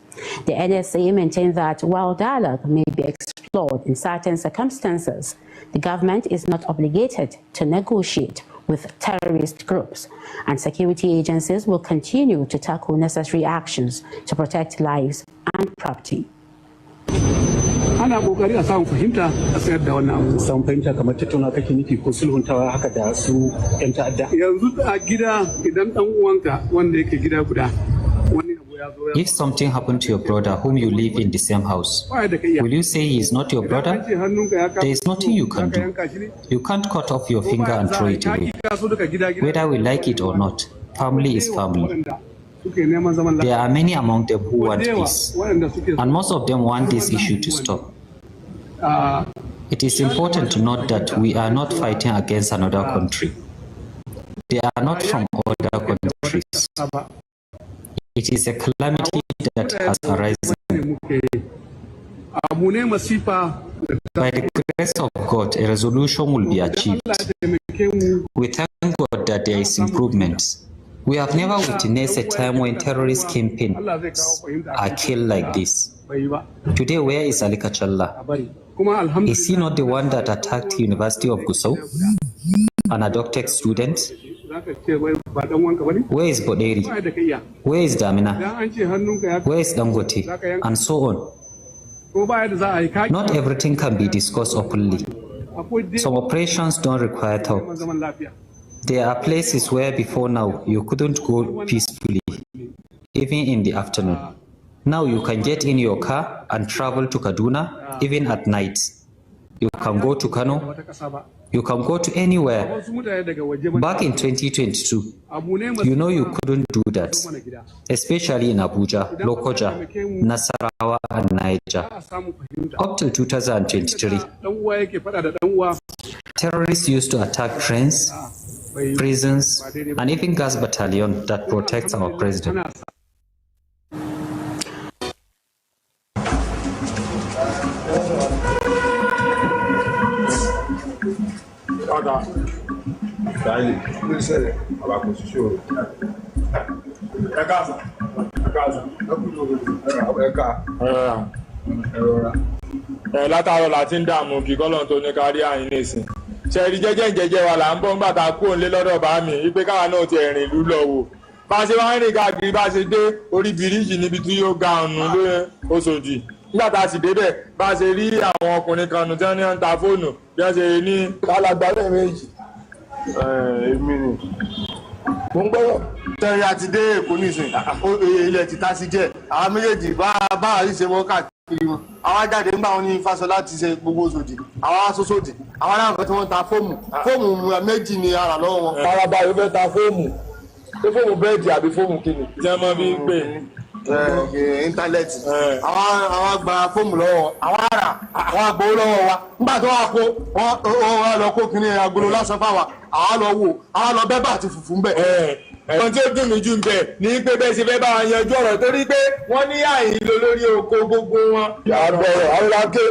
The NSA maintained that while dialogue may be explored in certain circumstances, the government is not obligated to negotiate with terrorist groups, and security agencies will continue to tackle necessary actions to protect lives and property. Ana kokari a samu fahimta a tsayar da wannan abu. Samu fahimta kamar tattauna kake nufi ko sulhuntawa haka da su ƴan ta'adda. Yanzu a gida idan dan uwanka wanda yake gida guda wani abu ya zo. If something happened to your brother whom you live in the same house, will you say he is not your brother? There is nothing you can do. You can't cut off your finger and throw it away. Whether we like it or not, family is family. There are many among them who want peace, and most of them want this issue to stop. It is important to note that we are not fighting against another country. They are not from other countries. It is a calamity that has arisen. By the grace of God, a resolution will be achieved. We thank God that there is improvement. We have never witnessed a time when terrorist kingpins are killed like this. Today, where is Ali Kachalla? Is he not the one that attacked the University of Gusau and abducted students? Where is Boderi? Where is Damina? Where is Dangote? And so on. Not everything can be discussed openly. Some operations don't require talk. There are places where before now you couldn't go peacefully, even in the afternoon. Now you can get in your car and travel to Kaduna, even at night. You can go to Kano. You can go to anywhere. Back in 2022, you know you couldn't do that, especially in Abuja, Lokoja, Nasarawa, and Niger. Up till 2023, terrorists used to attack trains, prisons, and even gas battalion that protects our president. Látàrọ̀ láti ń dààmú kí kọ́lọ́n tó ní kárí àyín nìsín. Ṣẹ̀rí jẹ́jẹ́ wa là ń bọ́ ń gbàtà kúrò nílé lọ́dọ̀ bá mi wípé káwa náà ti ẹ̀rìn ìlú lọ wò. Bá a ṣe wá ń rìn káàkiri bá a ṣe dé orí bíríìjì níbi tí yóò ga ọ̀nù lóyún Òṣòdì. Nígbà tá a sì débẹ̀ bá a ṣe rí àwọn ọkùnrin kan nù tí wọ́n ní ń ta fóònù bí wọ́n ṣe ní alàgbà lẹ́ẹ̀mejì. Èmi ni. Mo ń gbọ́dọ̀ tẹ̀rí àti dé Èkó nísìn ilẹ̀ ti ta sí jẹ́ àwọn méjèèjì bá a rí ṣe wọ́n káàkiri wọn. Àwọn ajáde ń bá wọn ní Fáṣọlá ti ṣe gbogbo Òṣòdì àwọn aṣoṣòdì àwọn aláǹfẹ́ tí wọ́n ta fóòmù méjì ni ara lọ́wọ́ wọn. Paraba yóò fẹ́ ta fóòmù ṣé fóòmù bẹ́ẹ̀dì àbí fóòmù kìnnì tí wọ́n máa fi ń pè íńtánẹ́ẹ̀tì àwọn gba fóòmù lọ́wọ́ àwọn ará àwọn agbowó lọ́wọ́ wa nígbà tó wà kó wọ́n lọ kó kínní agolo lásán fáwa àwọn lọ wò àwọn lọ bẹ́ẹ̀ bá àti fùfú ń bẹ̀ ẹ̀wọ̀n tí ó dùn mí jù ń bẹ̀ ní pé bẹ́ẹ̀ ṣe fẹ́ bá wọn yanjú ọ̀rọ̀ torí pé wọ́n ní àìlò lórí oko gbogbo wọn. àbọ̀rọ̀ aláké.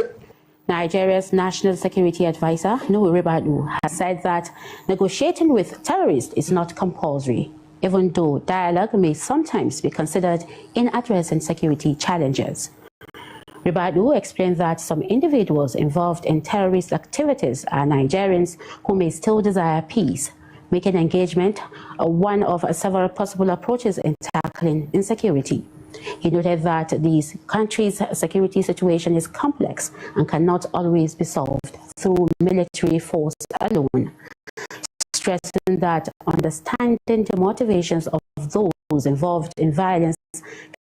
Nigeria's National Security Advisor, Nuhu Ribadu, has said that negotiating with terrorists is not compulsory, even though dialogue may sometimes be considered in addressing security challenges. Ribadu explained that some individuals involved in terrorist activities are Nigerians who may still desire peace, making engagement one of several possible approaches in tackling insecurity. He noted that these countries' security situation is complex and cannot always be solved through military force alone, stressing that understanding the motivations of those involved in violence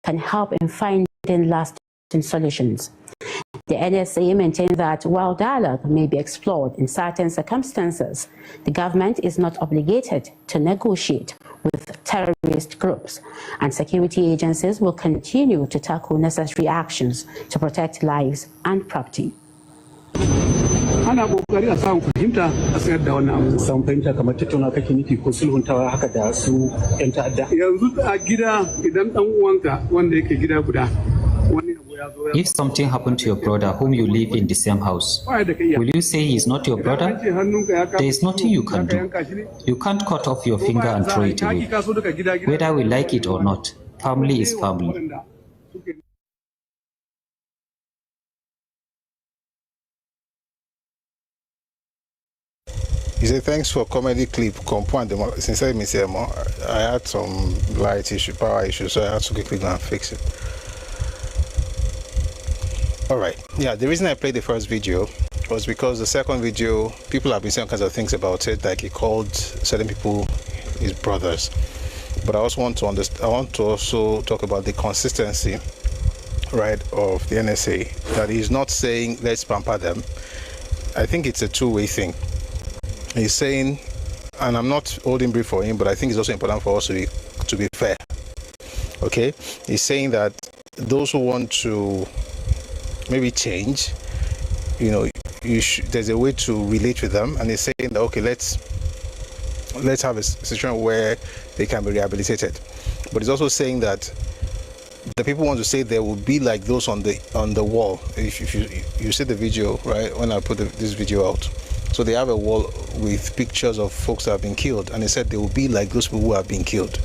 can help in finding lasting solutions. The NSA maintained that while dialogue may be explored in certain circumstances, the government is not obligated to negotiate with terrorist groups, and security agencies will continue to tackle necessary actions to protect lives and property. Ana kokari a samu fahimta a tsayar da wannan abu. Samu fahimta kamar tattauna kake nufi ko sulhuntawa haka da su 'yan ta'adda. Yanzu a gida idan dan uwanka wanda yake gida guda wani abu ya zo. If something happened to your brother whom you live in the same house, will you say he is not your brother? There is nothing you can do. You can't cut off your finger and throw it away. Whether we like it or not, family is family. He said, thanks for comedy clip. Sincerely, I had some light issue, power issue, so I had to quickly go and fix it. Alright, yeah, the reason I played the first video was because the second video, people have been saying all kinds of things about it, like he called certain people his brothers. But I also want to understand, I want to also talk about the consistency, right, of the NSA, that he's not saying let's pamper them. I think it's a two-way thing. He's saying, and I'm not holding brief for him, but I think it's also important for us to be fair. Okay, he's saying that those who want to maybe change, you know, there's a way to relate with them, and he's saying that okay, let's have a situation where they can be rehabilitated. But he's also saying that the people want to say there will be like those on the wall. If you see the video, right, when I put this video out. So they have a wall with pictures of folks that have been killed, and he said they will be like those people who have been killed.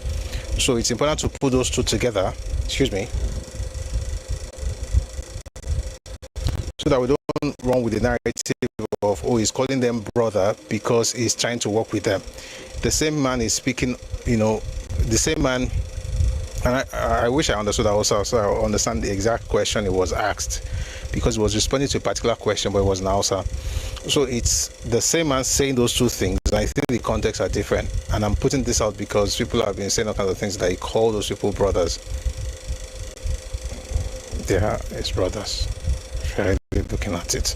So it's important to put those two together, excuse me, so that we don't run with the narrative of, oh, he's calling them brother because he's trying to work with them. The same man is speaking, you know, the same man, and I wish I understood that also, so I understand the exact question it was asked, because it was responding to a particular question, but it was an answer. So it's the same man saying those two things, and I think the contexts are different. And I'm putting this out because people have been saying all kinds of things that he call those people brothers. They are his brothers, fairly looking at it.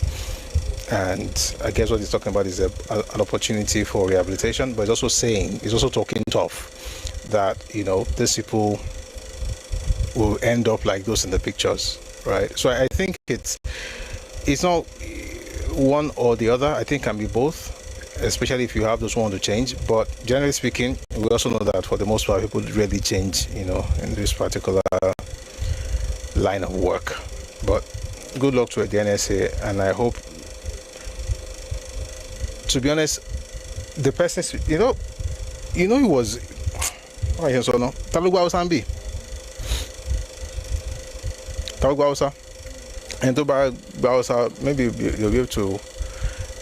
And I guess what he's talking about is an opportunity for rehabilitation, but he's also saying, he's also talking tough, that, you know, these people will end up like those in the pictures, right? So I think it's not one or the other. I think it can be both, especially if you have those who want to change. But generally speaking, we also know that for the most part, people really change, you know, in this particular line of work. But good luck to the NSA, and I hope, to be honest, the person, you know he was, and maybe you'll be able to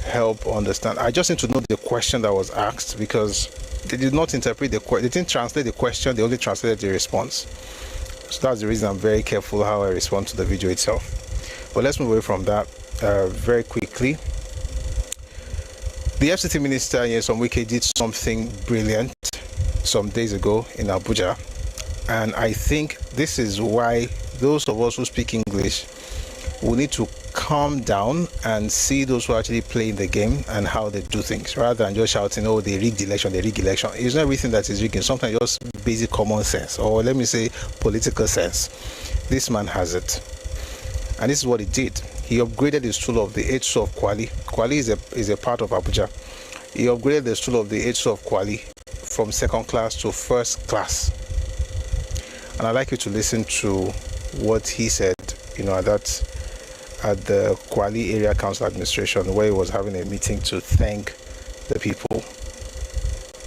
help understand. I just need to know the question that was asked, because they did not interpret the question, they didn't translate the question, they only translated the response. So that's the reason I'm very careful how I respond to the video itself. But let's move away from that very quickly. The FCT minister, Nyesom Wike, did something brilliant some days ago in Abuja, and I think this is why those of us who speak English, we need to calm down and see those who actually play the game and how they do things, rather than just shouting, oh, they rigged the election, they rigged the election. It's not everything that is rigging. Sometimes just basic common sense, or let me say political sense. This man has it, and this is what he did. He upgraded the stool of the H2 of Kwali. Kwali is a part of Abuja. He upgraded the stool of the H2 of Kwali from second class to first class. And I'd like you to listen to what he said, at the Kwali Area Council Administration, where he was having a meeting to thank the people.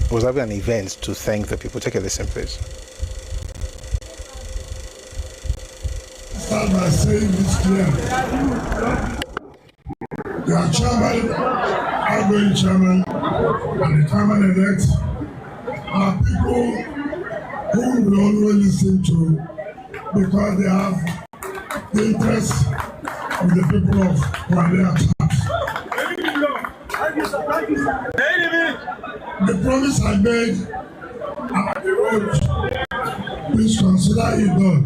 He was having an event to thank the people. Take a listen, please. Start by saying this clear. The chairman, outgoing chairman, and the chairman-elect are people who we always listen to because they have the interests of the people of Kwale at heart. The promise I made about the road, please consider it done.